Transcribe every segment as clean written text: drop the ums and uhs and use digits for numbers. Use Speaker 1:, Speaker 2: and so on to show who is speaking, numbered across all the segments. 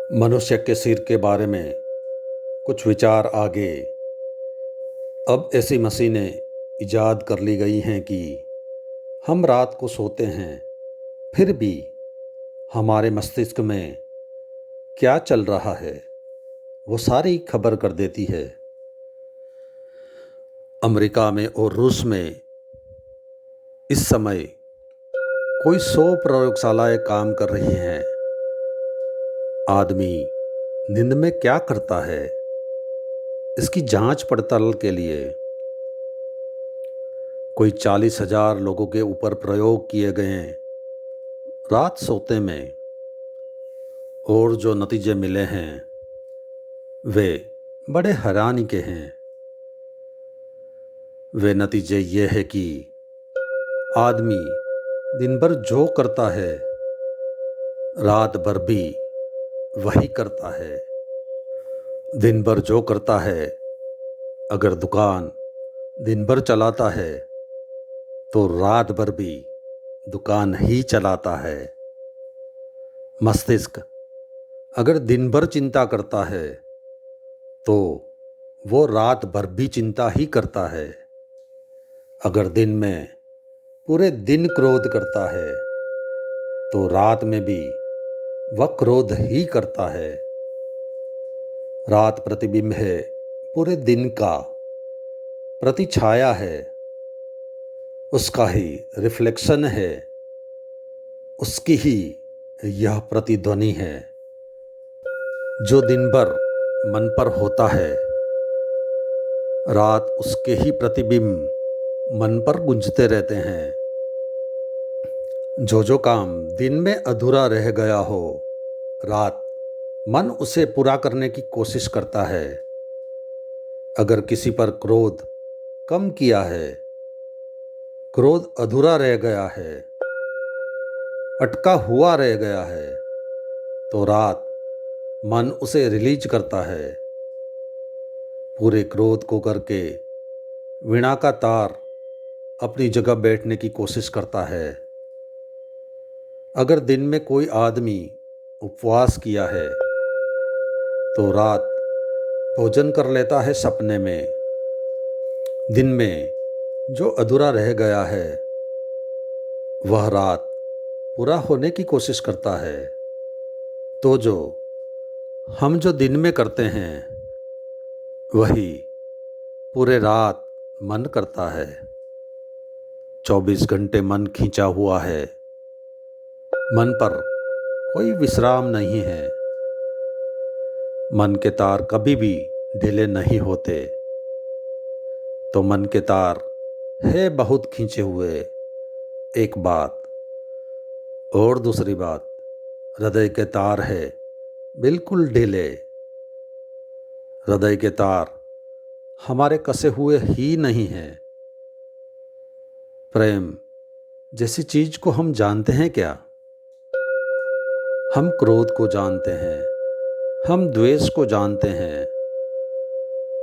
Speaker 1: मनुष्य के सिर के बारे में कुछ विचार आगे। अब ऐसी मशीनें इजाद कर ली गई हैं कि हम रात को सोते हैं, फिर भी हमारे मस्तिष्क में क्या चल रहा है वो सारी खबर कर देती है। अमेरिका में और रूस में इस समय कोई 100 प्रयोगशालाएं काम कर रही हैं। आदमी नींद में क्या करता है इसकी जांच पड़ताल के लिए कोई 40,000 लोगों के ऊपर प्रयोग किए गए हैं रात सोते में, और जो नतीजे मिले हैं वे बड़े हैरानी के हैं। वे नतीजे ये है कि आदमी दिन भर जो करता है रात भर भी वही करता है। दिन भर जो करता है, अगर दुकान दिन भर चलाता है तो रात भर भी दुकान ही चलाता है। मस्तिष्क अगर दिन भर चिंता करता है तो वो रात भर भी चिंता ही करता है। अगर दिन में पूरे दिन क्रोध करता है तो रात में भी वह क्रोध ही करता है। रात प्रतिबिंब है पूरे दिन का, प्रतिछाया है, उसका ही रिफ्लेक्शन है, उसकी ही यह प्रतिध्वनि है। जो दिन भर मन पर होता है, रात उसके ही प्रतिबिंब मन पर गूंजते रहते हैं। जो काम दिन में अधूरा रह गया हो, रात मन उसे पूरा करने की कोशिश करता है। अगर किसी पर क्रोध कम किया है, क्रोध अधूरा रह गया है, अटका हुआ रह गया है, तो रात मन उसे रिलीज करता है। पूरे क्रोध को करके वीणा का तार अपनी जगह बैठने की कोशिश करता है। अगर दिन में कोई आदमी उपवास किया है तो रात भोजन कर लेता है सपने में। दिन में जो अधूरा रह गया है वह रात पूरा होने की कोशिश करता है। तो हम जो दिन में करते हैं वही पूरे रात मन करता है। 24 घंटे मन खींचा हुआ है, मन पर कोई विश्राम नहीं है। मन के तार कभी भी ढीले नहीं होते। तो मन के तार है बहुत खींचे हुए, एक बात। और दूसरी बात, हृदय के तार है बिल्कुल ढीले। हृदय के तार हमारे कसे हुए ही नहीं हैं। प्रेम जैसी चीज को हम जानते हैं क्या? हम क्रोध को जानते हैं, हम द्वेष को जानते हैं,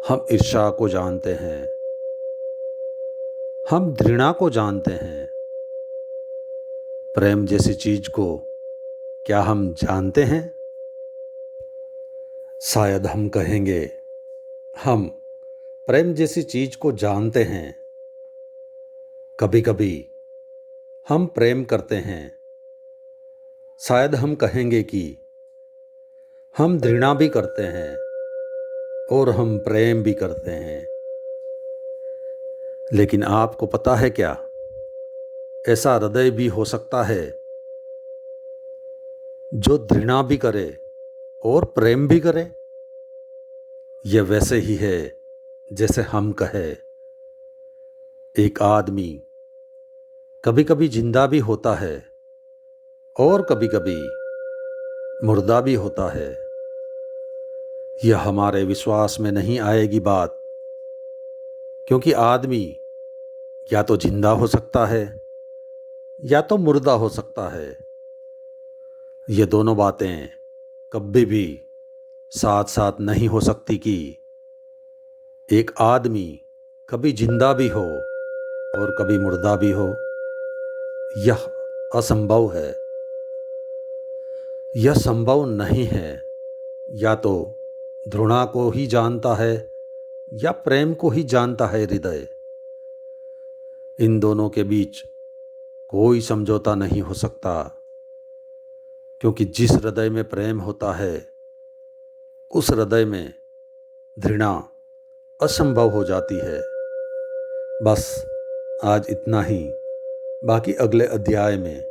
Speaker 1: हम ईर्ष्या को जानते हैं, हम घृणा को जानते हैं। प्रेम जैसी चीज को क्या हम जानते हैं? शायद हम कहेंगे हम प्रेम जैसी चीज को जानते हैं। कभी कभी हम प्रेम करते हैं। शायद हम कहेंगे कि हम घृणा भी करते हैं और हम प्रेम भी करते हैं। लेकिन आपको पता है क्या, ऐसा हृदय भी हो सकता है जो घृणा भी करे और प्रेम भी करे। यह वैसे ही है जैसे हम कहे एक आदमी कभी कभी जिंदा भी होता है और कभी कभी मुर्दा भी होता है। यह हमारे विश्वास में नहीं आएगी बात, क्योंकि आदमी या तो जिंदा हो सकता है या तो मुर्दा हो सकता है। ये दोनों बातें कभी भी साथ साथ नहीं हो सकती कि एक आदमी कभी जिंदा भी हो और कभी मुर्दा भी हो। यह असंभव है, यह संभव नहीं है। या तो घृणा को ही जानता है या प्रेम को ही जानता है हृदय। इन दोनों के बीच कोई समझौता नहीं हो सकता, क्योंकि जिस हृदय में प्रेम होता है उस हृदय में घृणा असंभव हो जाती है। बस आज इतना ही, बाकी अगले अध्याय में।